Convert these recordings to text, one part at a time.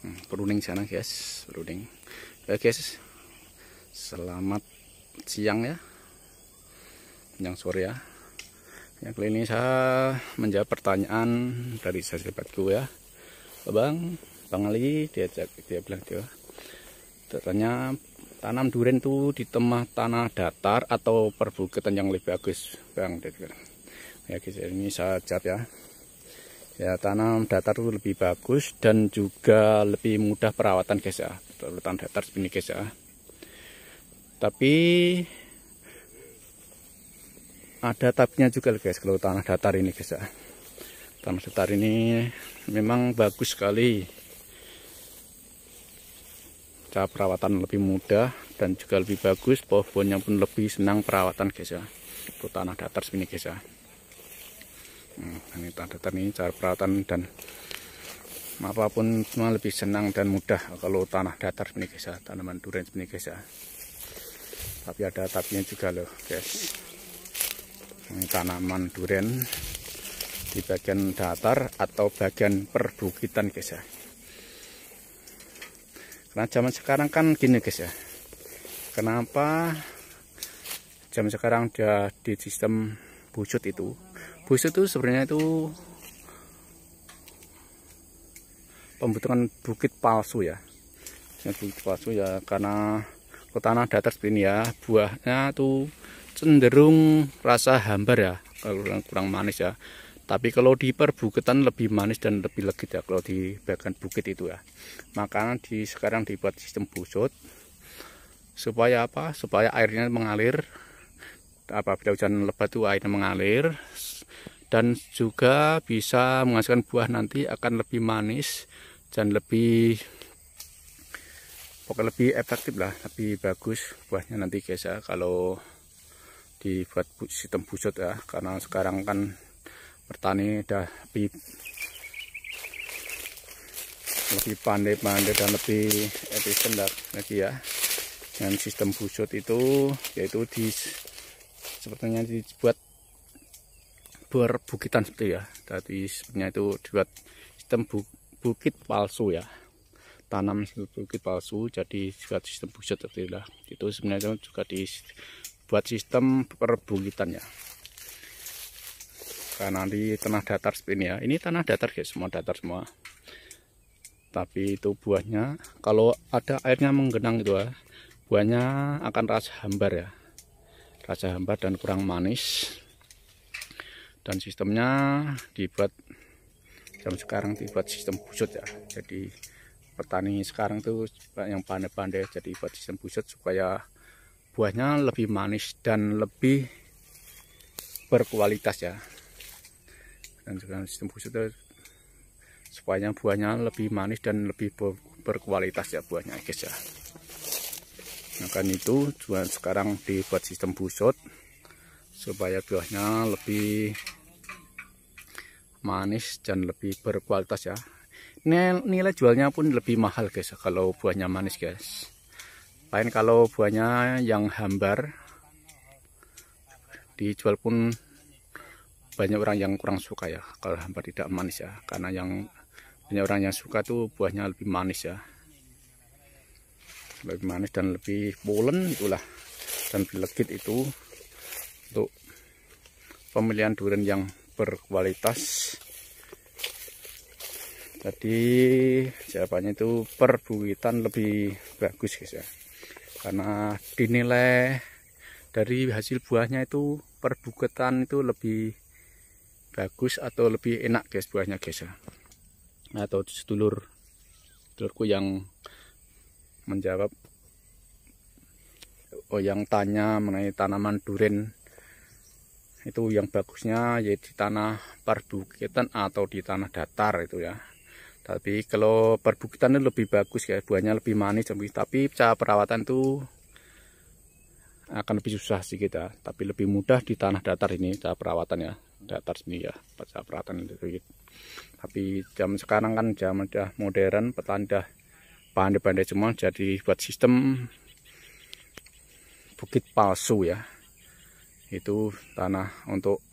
Pruning sana guys, pruning. Oke guys, selamat siang ya, yang sore ya. Yang kali ini saya menjawab pertanyaan dari sahabatku ya, Bang Ali, dia bilang dia tanya tanam durian tuh di tengah tanah datar atau perbukitan yang lebih bagus, Bang. Ya guys, ini saya jawab ya. Ya, tanam datar itu lebih bagus dan juga lebih mudah perawatan guys ya. Tanam datar seperti guys ya. Tapi ada tapinya juga guys kalau tanah datar ini guys ya. Tanah datar ini memang bagus sekali. Cara perawatan lebih mudah dan juga lebih bagus. Pohonnya pun lebih senang perawatan guys ya. Untuk tanah datar seperti guys ya. Ini tanah datar ini cara perawatan dan apapun semua lebih senang dan mudah kalau tanah datar ini guys ya, tanaman durian ini guys ya. Tapi ada tapinya juga loh guys. Ini tanaman durian di bagian datar atau bagian perbukitan guys ya. Karena zaman sekarang kan gini guys ya. Kenapa zaman sekarang dia di sistem busut itu? Busut itu sebenarnya itu pembentukan bukit palsu ya. Bukit palsu ya, karena ke tanah datar seperti ini ya, buahnya tuh cenderung rasa hambar ya, kalau kurang manis ya. Tapi kalau di perbukitan lebih manis dan lebih legit ya kalau di bagian bukit itu ya. Makanya sekarang dibuat sistem busut supaya apa? Supaya airnya mengalir. Apabila hujan lebat itu airnya mengalir dan juga bisa menghasilkan buah nanti akan lebih manis dan lebih pokoknya lebih efektif lah, lebih bagus buahnya nanti guys ya kalau dibuat sistem busut ya. Karena sekarang kan bertani udah lebih pandai-pandai dan lebih efisien lagi ya dengan sistem busut itu, yaitu sepertinya dibuat perbukitan seperti ya. Tadi sebenarnya itu dibuat sistem bukit palsu ya, tanam bukit palsu jadi dibuat sistem busut seperti itu. Itu sebenarnya juga dibuat sistem perbukitan ya. Karena di tanah datar seperti ini ya. Ini tanah datar guys, semua datar semua. Tapi itu buahnya kalau ada airnya menggenang itu ya, buahnya akan rasa hambar ya. Rasa hambar dan kurang manis. Dan sistemnya dibuat jam sekarang dibuat sistem busut ya. Jadi petani sekarang tuh yang pandai-pandai jadi buat sistem busut supaya buahnya lebih manis dan lebih berkualitas ya. Dan sekarang sistem busut itu supaya buahnya lebih manis dan lebih berkualitas ya buahnya guys ya. Nah kan itu juga sekarang dibuat sistem busut supaya buahnya lebih manis dan lebih berkualitas ya. Nilai jualnya pun lebih mahal guys kalau buahnya manis guys. Lain kalau buahnya yang hambar dijual pun banyak orang yang kurang suka ya kalau hambar tidak manis ya. Karena yang banyak orang yang suka tuh buahnya lebih manis ya. Lebih manis dan lebih pulen itulah, dan lebih legit itu untuk pemilihan durian yang berkualitas. Jadi jawabannya itu perbukitan lebih bagus guys ya, karena dinilai dari hasil buahnya itu perbukitan itu lebih bagus atau lebih enak guys buahnya guys ya. Atau sedulurku yang menjawab, yang tanya mengenai tanaman durian itu yang bagusnya yaitu di tanah perbukitan atau di tanah datar itu ya. Tapi kalau perbukitan itu lebih bagus ya, buahnya lebih manis, tapi cara perawatan itu akan lebih susah sih kita. Tapi lebih mudah di tanah datar ini cara perawatan ya, datar sini ya, cara perawatan itu. Tapi zaman sekarang kan zaman udah modern, petani udah pandai-pandai semua jadi buat sistem bukit palsu ya. Itu tanah untuk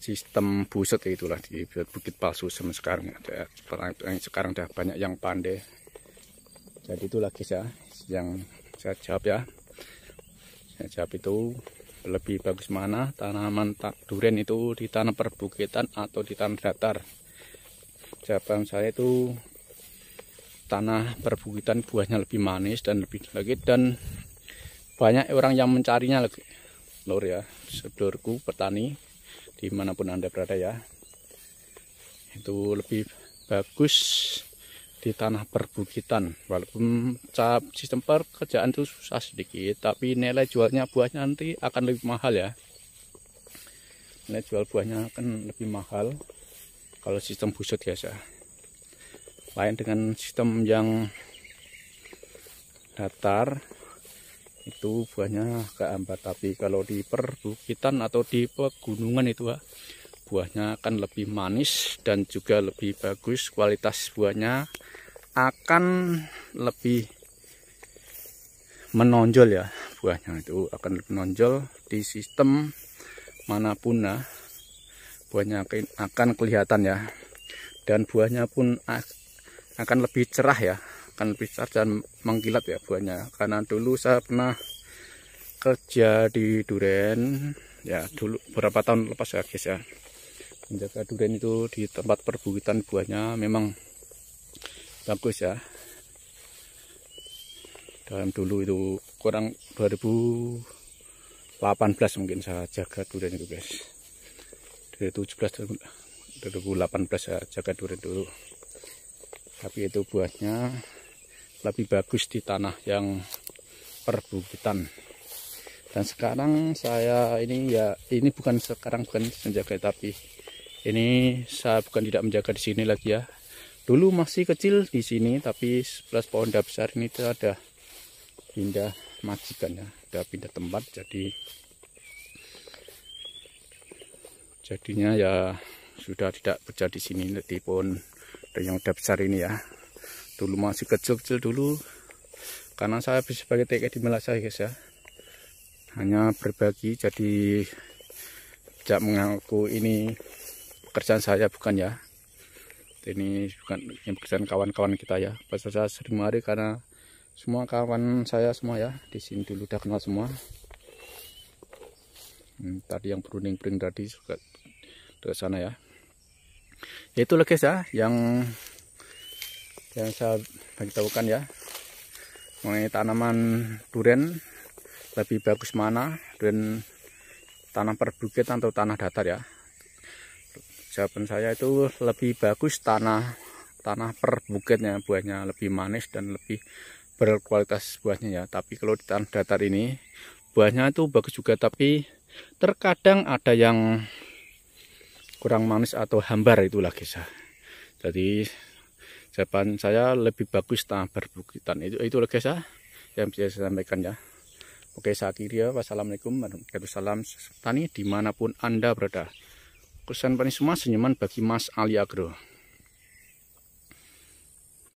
sistem busut itulah di bukit palsu sama sekarang ada sekarang udah banyak yang pandai. Jadi itulah guys ya yang saya jawab ya. Saya jawab itu lebih bagus mana tanaman durian itu di tanah perbukitan atau di tanah datar. Jawaban saya itu tanah perbukitan buahnya lebih manis dan lebih legit dan banyak orang yang mencarinya lor ya, sedulurku petani dimanapun Anda berada ya. Itu lebih bagus di tanah perbukitan, walaupun sistem pekerjaan itu susah sedikit, tapi nilai jualnya buahnya nanti akan lebih mahal ya. Nilai jual buahnya akan lebih mahal kalau sistem busut guys ya. Lain dengan sistem yang datar itu buahnya agak hambat, tapi kalau di perbukitan atau di pegunungan itu buahnya akan lebih manis dan juga lebih bagus. Kualitas buahnya akan lebih menonjol ya, buahnya itu akan lebih menonjol di sistem manapun ya. Buahnya akan kelihatan ya, dan buahnya pun akan lebih cerah ya, akan lebih cerah dan mengkilat ya buahnya. Karena dulu saya pernah kerja di duren ya, dulu beberapa tahun lepas ya guys ya, menjaga durian itu di tempat perbukitan. Buahnya memang bagus ya. Dalam dulu itu kurang 2018 mungkin saya jaga durian itu guys. 2017 2018 saya jaga durian dulu. Tapi itu buahnya lebih bagus di tanah yang perbukitan. Dan sekarang saya ini ya, ini bukan menjaga, tapi ini saya bukan tidak menjaga di sini lagi ya. Dulu masih kecil di sini, tapi sebelah pohon besar ini ada pindah majikan ya, ada pindah tempat, jadinya ya sudah tidak kerja di sini di pohon yang besar ini ya. Dulu masih kecil-kecil dulu, karena saya sebagai TK di Melasa guys ya, hanya berbagi, jadi tidak mengaku ini pekerjaan saya, bukan ya. Ini bukan pekerjaan kawan-kawan kita ya. Pasal saya sering mari karena semua kawan saya semua ya di sini dulu udah kenal semua. Tadi yang berunding-berunding tadi juga ke sana ya. Itulah guys ya yang saya beritahukan ya mengenai tanaman durian lebih bagus mana, durian tanah perbukitan atau tanah datar ya. Jawaban saya itu lebih bagus tanah perbukitnya, buahnya lebih manis dan lebih berkualitas buahnya ya. Tapi kalau di tanah datar ini buahnya itu bagus juga, tapi terkadang ada yang kurang manis atau hambar, itulah guys ya. Jadi jawaban saya lebih bagus tanah perbukitan. Itulah guys ya yang bisa saya sampaikan ya. Oke, saya akhiri ya. Wassalamualaikum warahmatullahi wabarakatuh. Tani dimanapun Anda berada. Kesan paling semua senyuman bagi Mas Ali Agro.